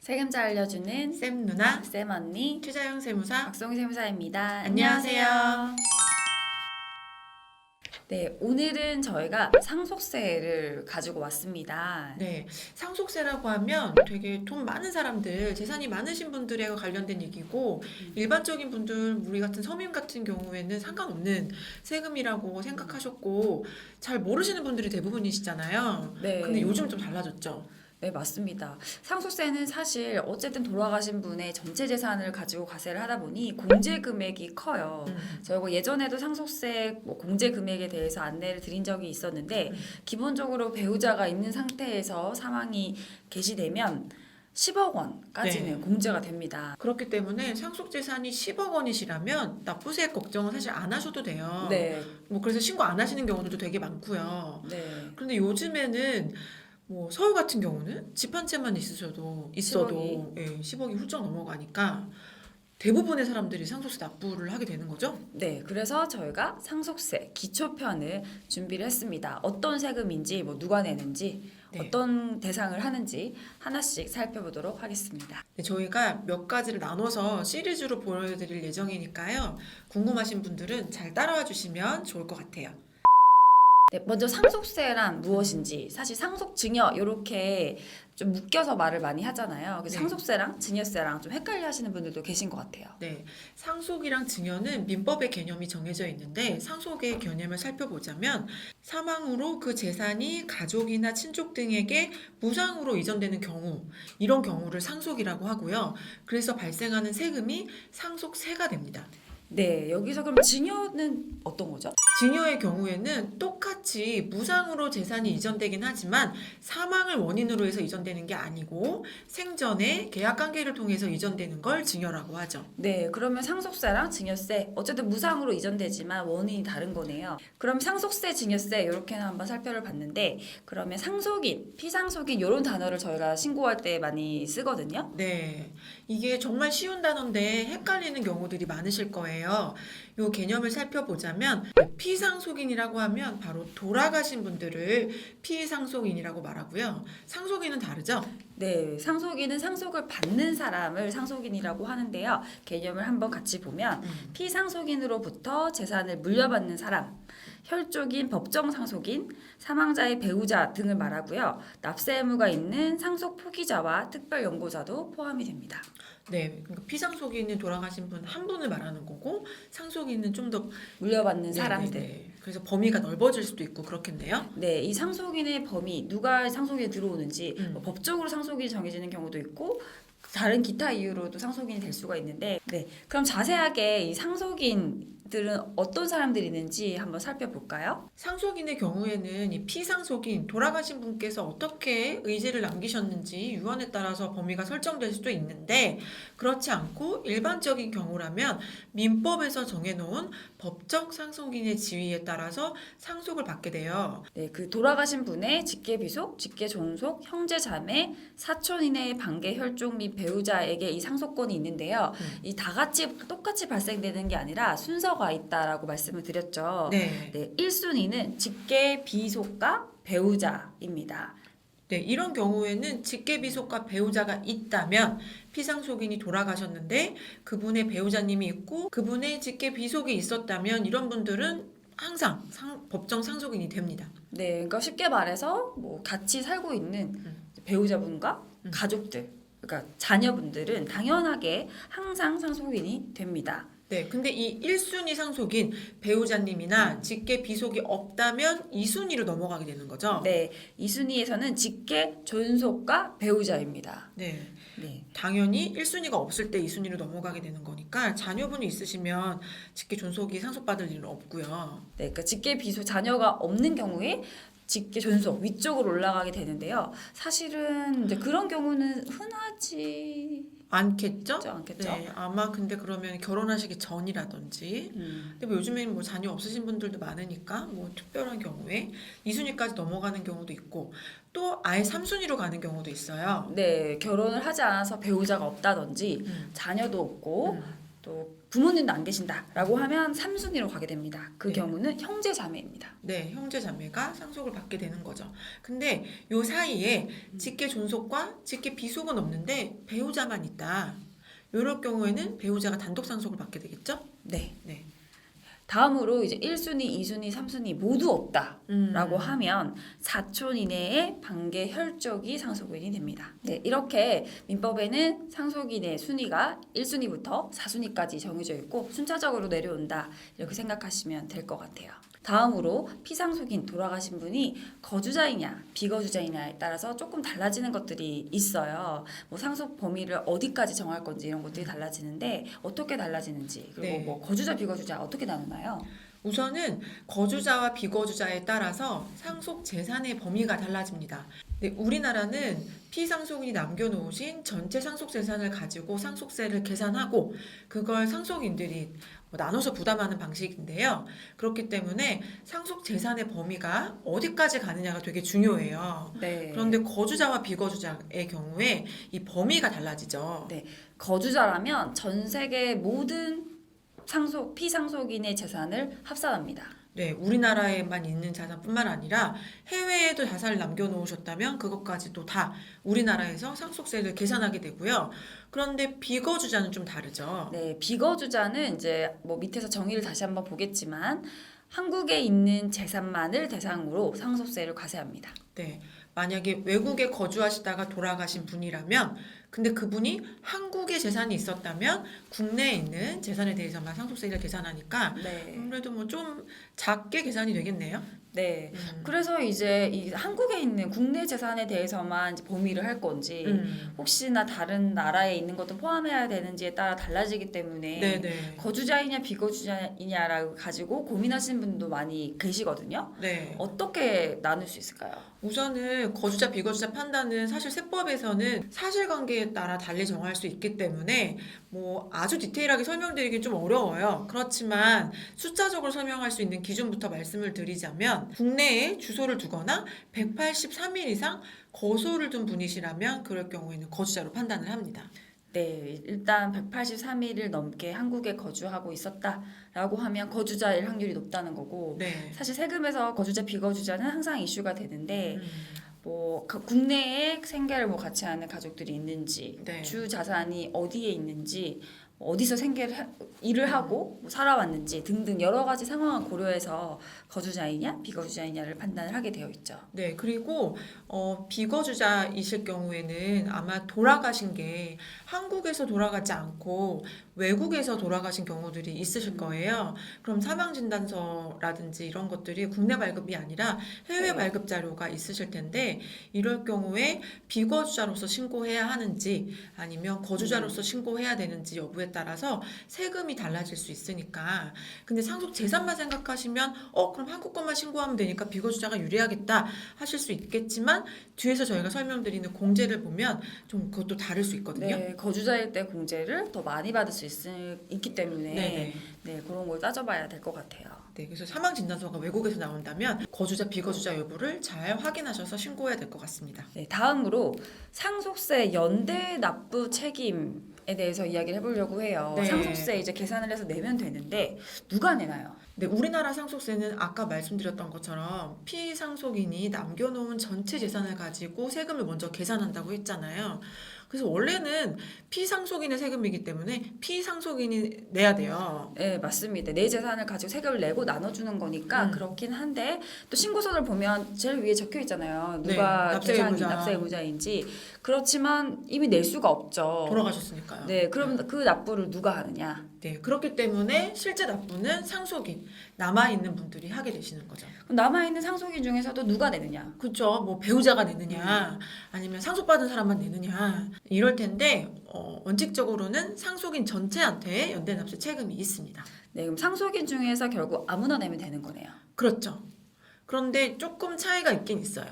세금자 알려주는 쌤 누나, 쌤 언니 최자영 세무사. 박송희 세무사입니다. 안녕하세요. 네, 오늘은 저희가 상속세를 가지고 왔습니다. 네, 상속세라고 하면 되게 돈 많은 사람들, 재산이 많으신 분들에 관련된 얘기고 일반적인 분들, 우리 같은 서민 같은 경우에는 상관없는 세금이라고 생각하셨고 잘 모르시는 분들이 대부분이시잖아요. 네. 근데 요즘 좀 달라졌죠. 네, 맞습니다. 상속세는 사실 어쨌든 돌아가신 분의 전체 재산을 가지고 과세를 하다 보니 공제 금액이 커요. 저희가 예전에도 상속세 공제 금액에 대해서 안내를 드린 적이 있었는데 기본적으로 배우자가 있는 상태에서 사망이 개시되면 10억 원까지는 네. 공제가 됩니다. 그렇기 때문에 상속 재산이 10억 원이시라면 납부세 걱정은 사실 안 하셔도 돼요. 네, 뭐 그래서 신고 안 하시는 경우들도 되게 많고요. 네. 그런데 요즘에는 뭐 서울 같은 경우는 집 한 채만 있어도 10억이. 예, 10억이 훌쩍 넘어가니까 대부분의 사람들이 상속세 납부를 하게 되는 거죠. 네, 그래서 저희가 상속세 기초편을 준비를 했습니다. 어떤 세금인지, 누가 내는지, 네. 어떤 대상을 하는지 하나씩 살펴보도록 하겠습니다. 네, 저희가 몇 가지를 나눠서 시리즈로 보여드릴 예정이니까요. 궁금하신 분들은 잘 따라와 주시면 좋을 것 같아요. 네, 먼저 상속세란 무엇인지, 사실 상속 증여 이렇게 좀 묶여서 말을 많이 하잖아요. 그래서 네. 상속세랑 증여세랑 좀 헷갈려 하시는 분들도 계신 것 같아요. 네, 상속이랑 증여는 민법의 개념이 정해져 있는데 상속의 개념을 살펴보자면 사망으로 그 재산이 가족이나 친족 등에게 무상으로 이전되는 경우, 이런 경우를 상속이라고 하고요. 그래서 발생하는 세금이 상속세가 됩니다. 네, 여기서 그럼 증여는 어떤 거죠? 증여의 경우에는 똑같이 무상으로 재산이 이전되긴 하지만 사망을 원인으로 해서 이전되는 게 아니고 생전에 계약관계를 통해서 이전되는 걸 증여라고 하죠. 네, 그러면 상속세랑 증여세 어쨌든 무상으로 이전되지만 원인이 다른 거네요. 그럼 상속세, 증여세 이렇게는 한번 살펴를 봤는데 그러면 상속인, 피상속인 이런 단어를 저희가 신고할 때 많이 쓰거든요. 네, 이게 정말 쉬운 단어인데 헷갈리는 경우들이 많으실 거예요. 이 개념을 살펴보자면 피상속인이라고 하면 바로 돌아가신 분들을 피상속인이라고 말하고요. 상속인은 다르죠? 네, 상속인은 상속을 받는 사람을 상속인이라고 하는데요. 개념을 한번 같이 보면 피상속인으로부터 재산을 물려받는 사람, 혈족인 법정 상속인, 사망자의 배우자 등을 말하고요. 납세 의무가 있는 상속 포기자와 특별 연고자도 포함이 됩니다. 네, 그러니까 피상속인은 돌아가신 분 한 분을 말하는 거고 상속인은 좀 더 물려받는 사람들. 그래서 범위가 넓어질 수도 있고 그렇겠네요. 네, 이 상속인의 범위, 누가 상속인에 들어오는지 음. 법적으로 상속인이 정해지는 경우도 있고 다른 기타 이유로도 상속인이 될 수가 있는데 네, 그럼 자세하게 이 상속인들은 어떤 사람들이 있는지 한번 살펴볼까요? 상속인의 경우에는 이 피상속인 돌아가신 분께서 어떻게 의지를 남기셨는지 유언에 따라서 범위가 설정될 수도 있는데 그렇지 않고 일반적인 경우라면 민법에서 정해놓은 법정 상속인의 지위에 따라서 상속을 받게 돼요. 네, 그 돌아가신 분의 직계 비속, 직계 존속, 형제 자매, 사촌 이내의 반계 혈족 및 배우자에게 이 상속권이 있는데요. 이 다 같이 똑같이 발생되는 게 아니라 순서가 있다라고 말씀을 드렸죠. 네. 네, 1순위는 직계 비속과 배우자입니다. 네, 이런 경우에는 직계비속과 배우자가 있다면 피상속인이 돌아가셨는데 그분의 배우자님이 있고 그분의 직계비속이 있었다면 이런 분들은 항상 법정 상속인이 됩니다. 네, 그러니까 쉽게 말해서 같이 살고 있는 배우자분과 가족들, 그러니까 자녀분들은 당연하게 항상 상속인이 됩니다. 네, 근데 이 1순위 상속인 배우자님이나 직계비속이 없다면 2순위로 넘어가게 되는 거죠. 네, 2순위에서는 직계 존속과 배우자입니다. 네. 네. 당연히 1순위가 없을 때 2순위로 넘어가게 되는 거니까 자녀분이 있으시면 직계 존속이 상속받을 일은 없고요. 네, 그러니까 직계 비속 자녀가 없는 경우에 직계 존속 위쪽으로 올라가게 되는데요. 사실은 이제 그런 경우는 흔하지 않겠죠? 않겠죠? 네, 아마 근데 그러면 결혼하시기 전이라든지 근데 뭐 요즘에는 뭐 자녀 없으신 분들도 많으니까 뭐 특별한 경우에 2순위까지 넘어가는 경우도 있고 또 아예 3순위로 가는 경우도 있어요. 네, 결혼을 하지 않아서 배우자가 없다든지 음. 자녀도 없고 또 부모님도 안 계신다라고 하면 3순위로 가게 됩니다. 그 네. 경우는 형제 자매입니다. 네, 형제 자매가 상속을 받게 되는 거죠. 근데 요 사이에 직계 존속과 직계 비속은 없는데 배우자만 있다. 이럴 경우에는 배우자가 단독 상속을 받게 되겠죠? 네. 네. 다음으로 이제 1순위, 2순위, 3순위 모두 없다라고 음. 하면 사촌 이내의 반계 혈족이 상속인이 됩니다. 네, 이렇게 민법에는 상속인의 순위가 1순위부터 4순위까지 정해져 있고 순차적으로 내려온다 이렇게 생각하시면 될 것 같아요. 다음으로 피상속인 돌아가신 분이 거주자이냐 비거주자이냐에 따라서 조금 달라지는 것들이 있어요. 뭐 상속 범위를 어디까지 정할 건지 이런 것들이 달라지는데 어떻게 달라지는지 그리고 네. 뭐 거주자 비거주자 어떻게 나누나요? 우선은 거주자와 비거주자에 따라서 상속 재산의 범위가 달라집니다. 네, 우리나라는 피상속인이 남겨놓으신 전체 상속 재산을 가지고 상속세를 계산하고 그걸 상속인들이 나눠서 부담하는 방식인데요. 그렇기 때문에 상속 재산의 범위가 어디까지 가느냐가 되게 중요해요. 네. 그런데 거주자와 비거주자의 경우에 이 범위가 달라지죠. 네. 거주자라면 전 세계 모든 피상속인의 재산을 합산합니다. 네, 우리나라에만 있는 자산뿐만 아니라 해외에도 자산을 남겨놓으셨다면 그것까지도 다 우리나라에서 상속세를 계산하게 되고요. 그런데 비거주자는 좀 다르죠. 네, 비거주자는 이제 뭐 밑에서 정의를 다시 한번 보겠지만 한국에 있는 재산만을 대상으로 상속세를 과세합니다. 네, 만약에 외국에 거주하시다가 돌아가신 분이라면 근데 그분이 한국에 재산이 있었다면 국내에 있는 재산에 대해서만 상속세를 계산하니까 네. 아무래도 뭐 좀 작게 계산이 되겠네요. 네. 그래서 이제 이 한국에 있는 국내 재산에 대해서만 이제 범위를 할 건지 혹시나 다른 나라에 있는 것도 포함해야 되는지에 따라 달라지기 때문에 네네. 거주자이냐 비거주자이냐라고 가지고 고민하시는 분도 많이 계시거든요. 네. 어떻게 나눌 수 있을까요? 우선은 거주자 비거주자 판단은 사실 세법에서는 사실관계에 따라 달리 정할 수 있기 때문에 뭐 아주 디테일하게 설명드리기 좀 어려워요. 그렇지만 숫자적으로 설명할 수 있는 기준부터 말씀을 드리자면 국내에 주소를 두거나 183일 이상 거소를 둔 분이시라면 그럴 경우에는 거주자로 판단을 합니다. 네, 일단 183일을 넘게 한국에 거주하고 있었다라고 하면 거주자일 확률이 높다는 거고 네. 사실 세금에서 거주자 비거주자는 항상 이슈가 되는데 음. 뭐 국내에 생계를 뭐 같이 하는 가족들이 있는지 네. 주 자산이 어디에 있는지 어디서 일을 하고 뭐 살아왔는지 등등 여러 가지 상황을 고려해서 거주자이냐 비거주자이냐를 판단을 하게 되어 있죠. 네, 그리고 비거주자이실 경우에는 아마 돌아가신 게 한국에서 돌아가지 않고 외국에서 돌아가신 경우들이 있으실 거예요. 그럼 사망진단서라든지 이런 것들이 국내 발급이 아니라 해외 네. 발급 자료가 있으실 텐데 이럴 경우에 비거주자로서 신고해야 하는지 아니면 거주자로서 신고해야 되는지 여부에 따라서 세금이 달라질 수 있으니까 근데 상속 재산만 생각하시면 그럼 한국 것만 신고하면 되니까 비거주자가 유리하겠다 하실 수 있겠지만 뒤에서 저희가 설명드리는 공제를 보면 좀 그것도 다를 수 있거든요. 네, 거주자일 때 공제를 더 많이 받을 수 있기 때문에 네네. 네, 그런 걸 따져봐야 될 것 같아요. 네, 그래서 사망진단서가 외국에서 나온다면 거주자 비거주자 여부를 잘 확인하셔서 신고해야 될 것 같습니다. 네, 다음으로 상속세 연대 납부 책임에 대해서 이야기를 해보려고 해요. 네. 상속세 이제 계산을 해서 내면 되는데 누가 내나요? 네, 우리나라 상속세는 아까 말씀드렸던 것처럼 피상속인이 남겨놓은 전체 재산을 가지고 세금을 먼저 계산한다고 했잖아요. 그래서 원래는 피상속인의 세금이기 때문에 피상속인이 내야 돼요. 네, 맞습니다. 내 재산을 가지고 세금을 내고 나눠주는 거니까 그렇긴 한데 또 신고서를 보면 제일 위에 적혀 있잖아요. 누가 네, 납세 대상이 의무자. 납세 의무자인지. 그렇지만 이미 낼 수가 없죠. 돌아가셨으니까요. 네, 그럼 그 납부를 누가 하느냐? 네, 그렇기 때문에 실제 납부는 상속인, 남아있는 분들이 하게 되시는 거죠. 그럼 남아있는 상속인 중에서도 누가 내느냐? 그렇죠. 뭐 배우자가 내느냐, 아니면 상속받은 사람만 내느냐, 이럴 텐데 원칙적으로는 상속인 전체한테 연대납세 책임이 있습니다. 네, 그럼 상속인 중에서 결국 아무나 내면 되는 거네요. 그렇죠. 그런데 조금 차이가 있긴 있어요.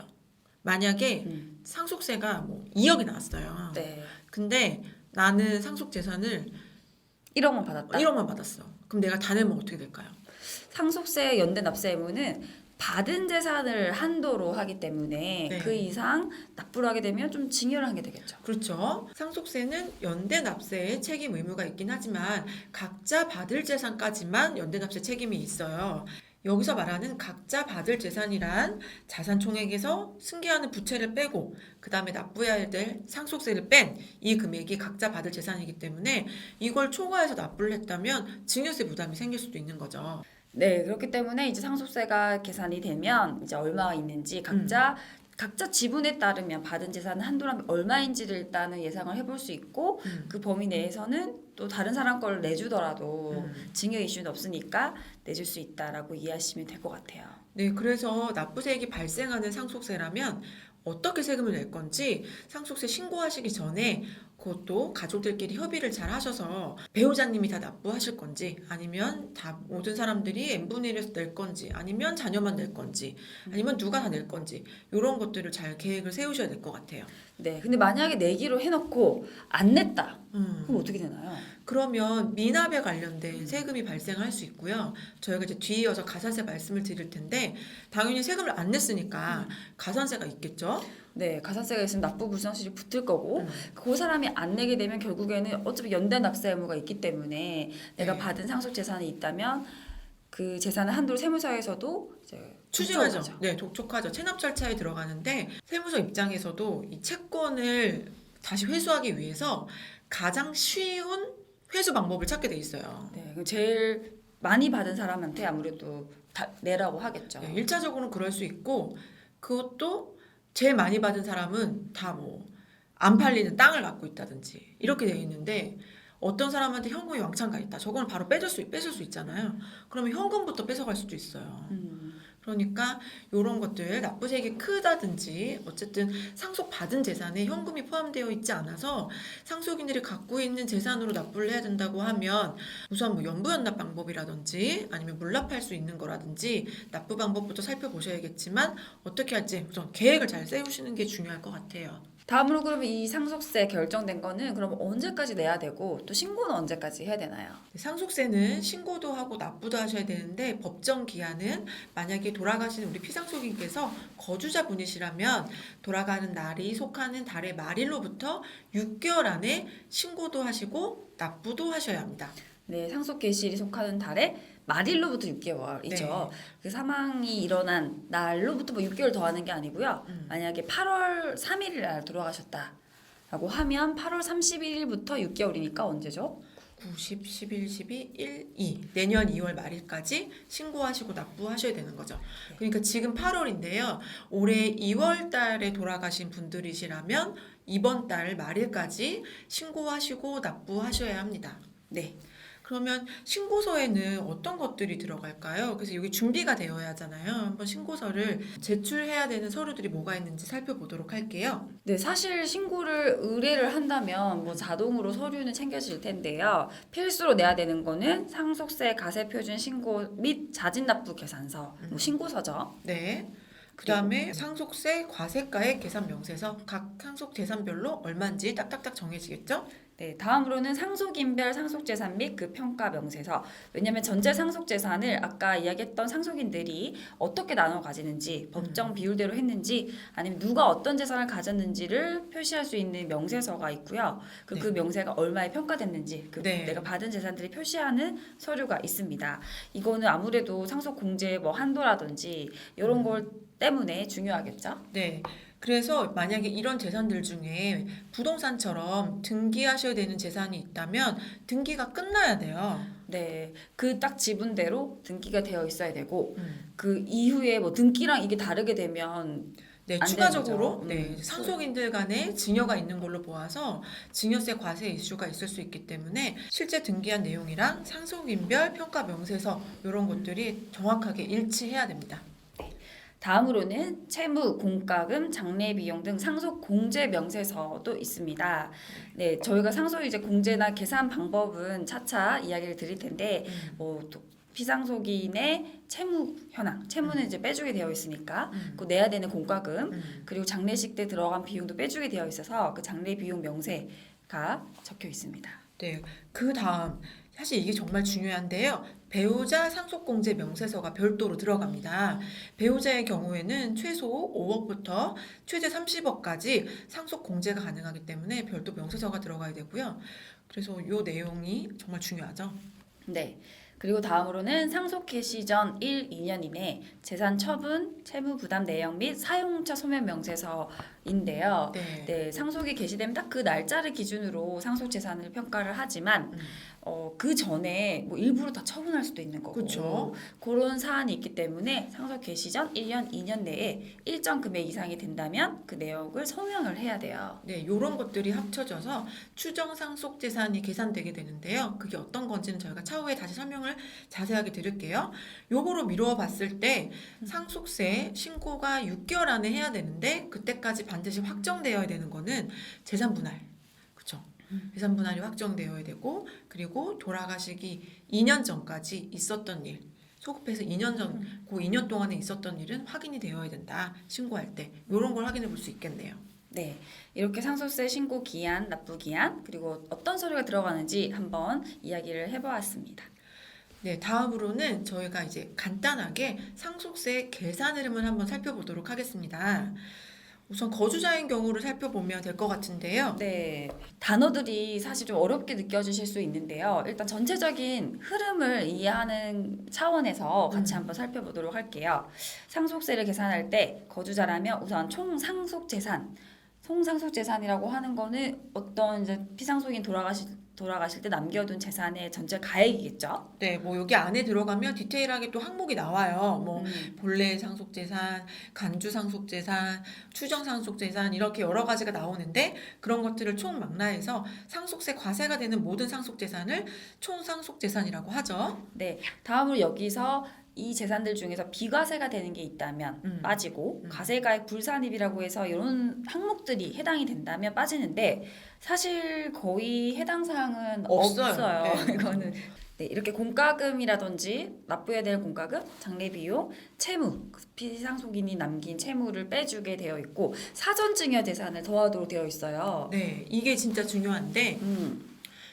만약에 음. 상속세가 뭐 2억이 나왔어요. 네, 근데 나는 상속 재산을 1억만 받았다. 1억만 받았어. 그럼 내가 다 내면 어떻게 될까요? 상속세 연대 납세 의무는 받은 재산을 한도로 하기 때문에 네. 그 이상 납부를 하게 되면 좀 증여를 하게 되겠죠. 그렇죠. 상속세는 연대 납세에 책임 의무가 있긴 하지만 각자 받을 재산까지만 연대 납세 책임이 있어요. 여기서 말하는 각자 받을 재산이란 자산 총액에서 승계하는 부채를 빼고 그 다음에 납부해야 될 상속세를 뺀 이 금액이 각자 받을 재산이기 때문에 이걸 초과해서 납부를 했다면 증여세 부담이 생길 수도 있는 거죠. 네, 그렇기 때문에 이제 상속세가 계산이 되면 이제 얼마가 있는지 각자 지분에 따르면 받은 재산 한도라면 얼마인지를 일단은 예상을 해볼 수 있고 그 범위 내에서는 또 다른 사람 걸 내주더라도 증여 이슈는 없으니까 내줄 수 있다라고 이해하시면 될 것 같아요. 네, 그래서 납부세액이 발생하는 상속세라면 어떻게 세금을 낼 건지 상속세 신고하시기 전에 그것도 가족들끼리 협의를 잘 하셔서 배우자님이 다 납부하실 건지 아니면 다 모든 사람들이 n분의 1에서 낼 건지 아니면 자녀만 낼 건지 아니면 누가 다 낼 건지 이런 것들을 잘 계획을 세우셔야 될 것 같아요. 네, 근데 만약에 내기로 해놓고 안 냈다. 음. 그럼 어떻게 되나요? 그러면 미납에 관련된 세금이 발생할 수 있고요. 저희가 이제 뒤이어서 가산세 말씀을 드릴 텐데 당연히 세금을 안 냈으니까 가산세가 있겠죠. 네, 가산세가 있으면 납부 불성실이 붙을 거고 그 사람이 안 내게 되면 결국에는 어차피 연대 납세 의무가 있기 때문에 내가 네. 받은 상속 재산이 있다면 그 재산의 한도를 세무서에서도 이제 추징하죠. 독촉하죠. 네, 독촉하죠. 체납 절차에 들어가는데 세무서 입장에서도 이 채권을 다시 회수하기 위해서 가장 쉬운 회수 방법을 찾게 돼 있어요. 네, 그럼 제일 많이 받은 사람한테 아무래도 다 내라고 하겠죠. 네, 1차적으로는 그럴 수 있고 그것도 제일 많이 받은 사람은 다 뭐 안 팔리는 땅을 갖고 있다든지 이렇게 돼 있는데 어떤 사람한테 현금이 왕창 가 있다. 저거는 바로 뺏을 수 있잖아요. 그러면 현금부터 뺏어갈 수도 있어요. 그러니까 이런 것들 납부세액이 크다든지 어쨌든 상속받은 재산에 현금이 포함되어 있지 않아서 상속인들이 갖고 있는 재산으로 납부를 해야 된다고 하면 우선 뭐 연부연납 방법이라든지 아니면 물납할 수 있는 거라든지 납부 방법부터 살펴보셔야겠지만 어떻게 할지 우선 계획을 잘 세우시는 게 중요할 것 같아요. 다음으로 그러면 이 상속세 결정된 거는 그럼 언제까지 내야 되고 또 신고는 언제까지 해야 되나요? 상속세는 신고도 하고 납부도 하셔야 되는데 법정 기한은 만약에 돌아가신 우리 피상속인께서 거주자분이시라면 돌아가는 날이 속하는 달의 말일로부터 6개월 안에 신고도 하시고 납부도 하셔야 합니다. 네, 상속 개시일이 속하는 달에 말일로부터 6개월이죠. 네. 그 사망이 일어난 날로부터 뭐 6개월 더하는 게 아니고요. 만약에 8월 3일 날 돌아가셨다라고 하면 8월 31일부터 6개월이니까 언제죠? 9, 10, 11, 12, 1, 2 내년 2월 말일까지 신고하시고 납부하셔야 되는 거죠. 그러니까 지금 8월인데요. 올해 2월 달에 돌아가신 분들이시라면 이번 달 말일까지 신고하시고 납부하셔야 합니다. 네. 그러면 신고서에는 어떤 것들이 들어갈까요? 그래서 여기 준비가 되어야 하잖아요. 한번 신고서를 제출해야 되는 서류들이 뭐가 있는지 살펴보도록 할게요. 네, 사실 신고를 의뢰를 한다면 뭐 자동으로 서류는 챙겨질 텐데요. 필수로 내야 되는 거는 상속세 가세표준 신고 및 자진납부 계산서, 뭐 신고서죠. 네. 그 다음에 상속세 과세가액 계산 명세서 각 상속 재산별로 얼마인지 딱딱딱 정해지겠죠? 네, 다음으로는 상속인별 상속재산 및 그 평가 명세서. 왜냐하면 전체 상속재산을 아까 이야기했던 상속인들이 어떻게 나눠 가지는지, 법정 비율대로 했는지, 아니면 누가 어떤 재산을 가졌는지를 표시할 수 있는 명세서가 있고요. 그 네. 명세가 얼마에 평가됐는지, 네. 내가 받은 재산들이 표시하는 서류가 있습니다. 이거는 아무래도 상속 공제 뭐 한도라든지 이런 걸 때문에 중요하겠죠. 네. 그래서 만약에 이런 재산들 중에 부동산처럼 등기하셔야 되는 재산이 있다면 등기가 끝나야 돼요. 네, 그 딱 지분대로 등기가 되어 있어야 되고 그 이후에 뭐 등기랑 이게 다르게 되면 네, 안 추가적으로 되는 거죠. 네, 상속인들 간에 증여가 있는 걸로 보아서 증여세 과세 이슈가 있을 수 있기 때문에 실제 등기한 내용이랑 상속인별 평가 명세서 이런 것들이 정확하게 일치해야 됩니다. 다음으로는 채무, 공과금, 장래 비용 등 상속 공제 명세서도 있습니다. 네, 저희가 상속 이제 공제나 계산 방법은 차차 이야기를 드릴 텐데 뭐 또 피상속인의 채무 현황, 채무는 이제 빼주게 되어 있으니까 그 내야 되는 공과금 그리고 장례식 때 들어간 비용도 빼주게 되어 있어서 그 장례 비용 명세가 적혀 있습니다. 네, 그 다음 사실 이게 정말 중요한데요. 배우자 상속공제 명세서가 별도로 들어갑니다. 배우자의 경우에는 최소 5억부터 최대 30억까지 상속공제가 가능하기 때문에 별도 명세서가 들어가야 되고요. 그래서 이 내용이 정말 중요하죠. 네. 그리고 다음으로는 상속 개시 전 1, 2년 이내 재산 처분, 채무 부담 내역 및 사용처 소멸 명세서인데요. 네. 네, 상속이 개시되면 딱 그 날짜를 기준으로 상속 재산을 평가를 하지만 그 전에 뭐 일부러 다 처분할 수도 있는 거고 그렇죠. 그런 사안이 있기 때문에 상속 개시 전 1년, 2년 내에 일정 금액 이상이 된다면 그 내역을 소명을 해야 돼요. 네, 이런 것들이 합쳐져서 추정 상속 재산이 계산되게 되는데요. 그게 어떤 건지는 저희가 차후에 다시 설명을 자세하게 드릴게요. 요거로 미루어 봤을 때 상속세 신고가 6개월 안에 해야 되는데 그때까지 반드시 확정되어야 되는 거는 재산 분할. 그렇죠? 재산 분할이 확정되어야 되고 그리고 돌아가시기 2년 전까지 있었던 일 소급해서 2년 전, 그 2년 동안에 있었던 일은 확인이 되어야 된다. 신고할 때. 이런 걸 확인해 볼 수 있겠네요. 네, 이렇게 상속세 신고 기한, 납부 기한, 그리고 어떤 서류가 들어가는지 한번 이야기를 해보았습니다. 네, 다음으로는 저희가 이제 간단하게 상속세 계산 흐름을 한번 살펴보도록 하겠습니다. 우선 거주자인 경우를 살펴보면 될 것 같은데요. 네, 단어들이 사실 좀 어렵게 느껴지실 수 있는데요. 일단 전체적인 흐름을 이해하는 차원에서 같이 한번 살펴보도록 할게요. 상속세를 계산할 때 거주자라면 우선 총 상속 재산, 총상속 재산이라고 하는 거는 어떤 이제 피상속인 돌아가실 때 남겨둔 재산의 전체 가액이겠죠. 네, 뭐 여기 안에 들어가면 디테일하게 또 항목이 나와요. 뭐 음. 본래 상속재산, 간주 상속재산, 추정 상속재산 이렇게 여러 가지가 나오는데 그런 것들을 총 망라해서 상속세 과세가 되는 모든 상속재산을 총 상속재산이라고 하죠. 네, 다음으로 여기서 이 재산들 중에서 비과세가 되는 게 있다면 빠지고 과세가액 불산입이라고 해서 이런 항목들이 해당이 된다면 빠지는데 사실 거의 해당 사항은 없어요. 네. 이거는 네, 이렇게 공과금이라든지 납부해야 될 공과금, 장례비용, 채무, 피상속인이 남긴 채무를 빼주게 되어 있고 사전증여 재산을 더하도록 되어 있어요. 네, 이게 진짜 중요한데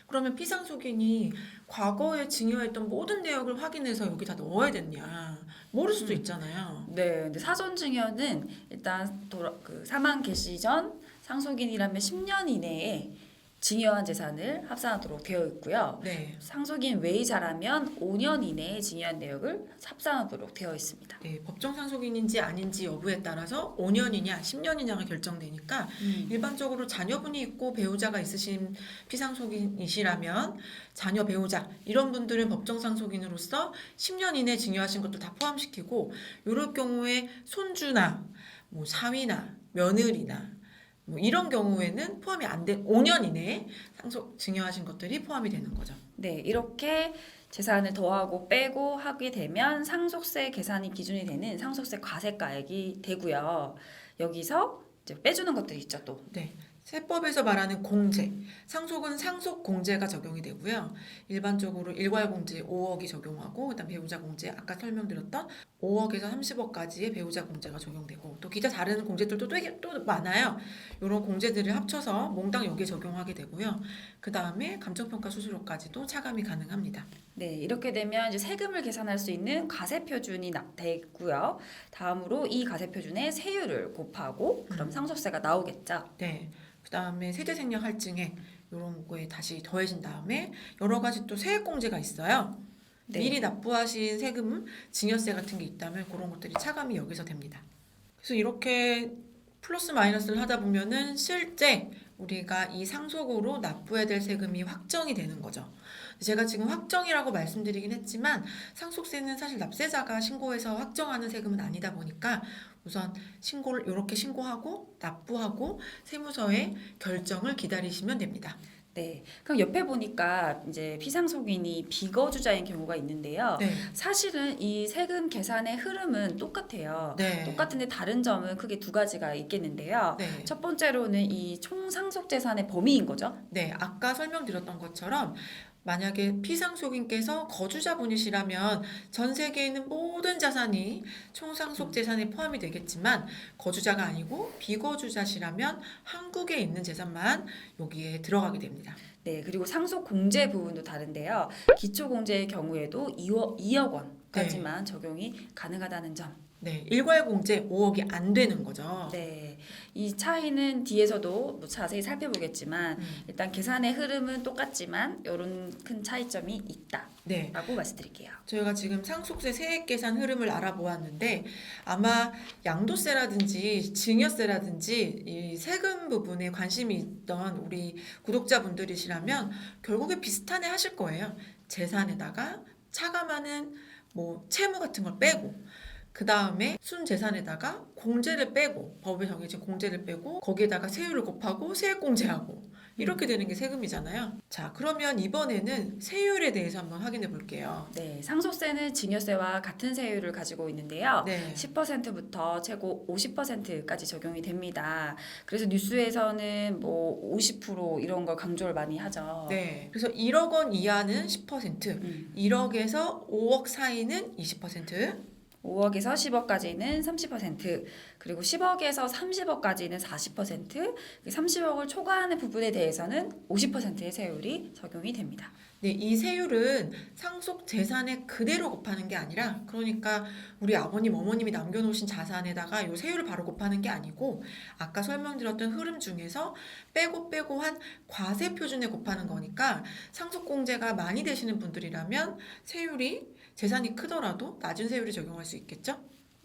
그러면 피상속인이 과거에 증여했던 모든 내역을 확인해서 여기 다 넣어야 됐냐 모를 수도 있잖아요. 네, 근데 사전증여는 일단 사망 개시 전 상속인이라면 10년 이내에 증여한 재산을 합산하도록 되어 있고요. 네. 상속인 외이자라면 5년 이내에 증여한 내역을 합산하도록 되어 있습니다. 네, 법정 상속인인지 아닌지 여부에 따라서 5년이냐 10년이냐가 결정되니까 일반적으로 자녀분이 있고 배우자가 있으신 피상속인이시라면 자녀 배우자 이런 분들은 법정 상속인으로서 10년 이내 증여하신 것도 다 포함시키고 이럴 경우에 손주나 뭐 사위나 며느리나 뭐 이런 경우에는 포함이 안 돼 5년 이내에 상속 증여하신 것들이 포함이 되는 거죠. 네, 이렇게 재산을 더하고 빼고 하게 되면 상속세 계산이 기준이 되는 상속세 과세가액이 되고요. 여기서 이제 빼주는 것들이 있죠, 또. 네. 세법에서 말하는 공제, 상속은 상속 공제가 적용이 되고요. 일반적으로 일괄공제 5억이 적용하고 그다음 배우자 공제 아까 설명드렸던 5억에서 30억까지의 배우자 공제가 적용되고 또 기타 다른 공제들도 또 많아요. 이런 공제들을 합쳐서 몽땅 여기에 적용하게 되고요. 그 다음에 감정평가 수수료까지도 차감이 가능합니다. 네, 이렇게 되면 이제 세금을 계산할 수 있는 가세표준이 되고요. 다음으로 이 가세표준에 세율을 곱하고 그럼 상속세가 나오겠죠. 네. 그 다음에 세대생략 할증액 이런 거에 다시 더해진 다음에 여러 가지 또 세액공제가 있어요. 네. 미리 납부하신 세금, 증여세 같은 게 있다면 그런 것들이 차감이 여기서 됩니다. 그래서 이렇게 플러스 마이너스를 하다 보면은 실제 우리가 이 상속으로 납부해야 될 세금이 확정이 되는 거죠. 제가 지금 확정이라고 말씀드리긴 했지만 상속세는 사실 납세자가 신고해서 확정하는 세금은 아니다 보니까 우선 신고를 이렇게 신고하고 납부하고 세무서의 결정을 기다리시면 됩니다. 네, 그럼 옆에 보니까 이제 피상속인이 비거주자인 경우가 있는데요. 네. 사실은 이 세금 계산의 흐름은 똑같아요. 네. 똑같은데 다른 점은 크게 두 가지가 있겠는데요. 네. 첫 번째로는 이 총상속재산의 범위인 거죠. 네, 아까 설명드렸던 것처럼 만약에 피상속인께서 거주자분이시라면 전 세계에 있는 모든 자산이 총상속 재산에 포함이 되겠지만 거주자가 아니고 비거주자시라면 한국에 있는 재산만 여기에 들어가게 됩니다. 네, 그리고 상속 공제 부분도 다른데요. 기초 공제의 경우에도 2억 원까지만 적용이 가능하다는 점. 네, 일괄 공제 5억이 안 되는 거죠. 네, 이 차이는 뒤에서도 뭐 자세히 살펴보겠지만 일단 계산의 흐름은 똑같지만 이런 큰 차이점이 있다라고 네, 말씀드릴게요. 저희가 지금 상속세 세액 계산 흐름을 알아보았는데 아마 양도세라든지 증여세라든지 이 세금 부분에 관심이 있던 우리 구독자분들이시라면 결국에 비슷하네 하실 거예요. 재산에다가 차감하는 뭐 채무 같은 걸 빼고 그 다음에 순재산에다가 공제를 빼고 법에 정해진 공제를 빼고 거기에다가 세율을 곱하고 세액공제하고 이렇게 되는 게 세금이잖아요. 자, 그러면 이번에는 세율에 대해서 한번 확인해 볼게요. 네, 상속세는 증여세와 같은 세율을 가지고 있는데요. 네. 10%부터 최고 50%까지 적용이 됩니다. 그래서 뉴스에서는 뭐 50% 이런 걸 강조를 많이 하죠. 네. 그래서 1억 원 이하는 10%, 1억에서 5억 사이는 20%, 5억에서 10억까지는 30%, 그리고 10억에서 30억까지는 40%, 30억을 초과하는 부분에 대해서는 50%의 세율이 적용이 됩니다. 네, 이 세율은 상속 재산에 그대로 곱하는 게 아니라 그러니까 우리 아버님, 어머님이 남겨놓으신 자산에다가 이 세율을 바로 곱하는 게 아니고 아까 설명드렸던 흐름 중에서 빼고 한 과세 표준에 곱하는 거니까 상속공제가 많이 되시는 분들이라면 세율이 재산이 크더라도 낮은 세율이 적용할 수 있겠죠?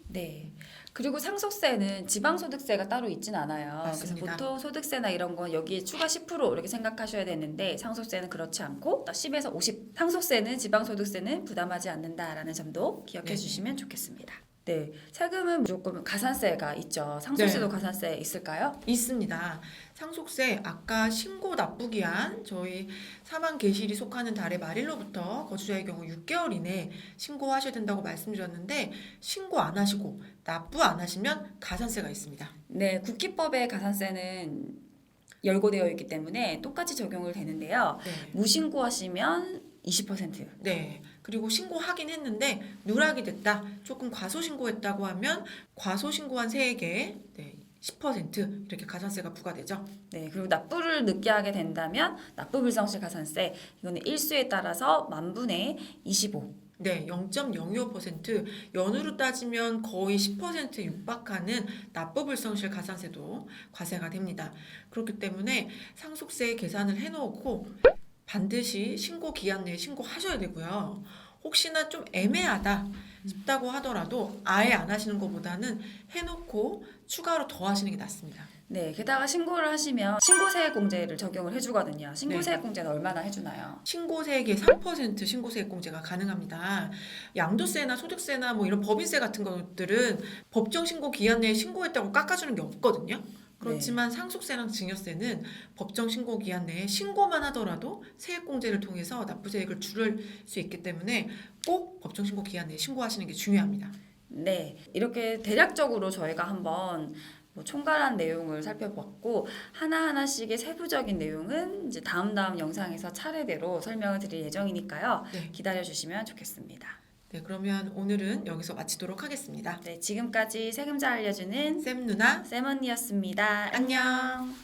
네. 그리고 상속세는 지방소득세가 따로 있진 않아요. 맞습니다. 그래서 보통 소득세나 이런 건 여기에 추가 10% 이렇게 생각하셔야 되는데 상속세는 그렇지 않고 10에서 50. 상속세는 지방소득세는 부담하지 않는다라는 점도 기억해 네. 주시면 좋겠습니다. 네. 세금은 무조건 가산세가 있죠. 상속세도 네. 가산세 있을까요? 있습니다. 상속세 아까 신고 납부기한 저희 사망 계실이 속하는 달의 말일로부터 거주자의 경우 6개월 이내 신고하셔야 된다고 말씀드렸는데 신고 안 하시고 납부 안 하시면 가산세가 있습니다. 네. 국기법의 가산세는 열고되어 있기 때문에 똑같이 적용을 되는데요. 네. 무신고하시면 20%. 네. 그리고 신고하긴 했는데 누락이 됐다. 조금 과소신고했다고 하면 과소신고한 세액에 10% 이렇게 가산세가 부과되죠. 네, 그리고 납부를 늦게 하게 된다면 납부불성실 가산세 이거는 일수에 따라서 만분의 25. 네, 0.025% 연으로 따지면 거의 10% 육박하는 납부불성실 가산세도 과세가 됩니다. 그렇기 때문에 상속세 계산을 해놓고 반드시 신고 기한 내에 신고하셔야 되고요. 혹시나 좀 애매하다 싶다고 하더라도 아예 안 하시는 것보다는 해놓고 추가로 더 하시는 게 낫습니다. 네, 게다가 신고를 하시면 신고세액 공제를 적용을 해주거든요. 신고세액 공제는 얼마나 해주나요? 신고세액의 3% 신고세액 공제가 가능합니다. 양도세나 소득세나 뭐 이런 법인세 같은 것들은 법정 신고 기한 내에 신고했다고 깎아주는 게 없거든요. 그렇지만 상속세랑 증여세는 법정 신고 기한 내에 신고만 하더라도 세액공제를 통해서 납부세액을 줄일 수 있기 때문에 꼭 법정 신고 기한 내에 신고하시는 게 중요합니다. 네, 이렇게 대략적으로 저희가 한번 뭐 총괄한 내용을 살펴봤고 하나하나씩의 세부적인 내용은 이제 다음 영상에서 차례대로 설명을 드릴 예정이니까요. 네. 기다려주시면 좋겠습니다. 네, 그러면 오늘은 여기서 마치도록 하겠습니다. 네, 지금까지 세금잘 알려주는 쌤 누나 쌤언니였습니다. 안녕. 안녕.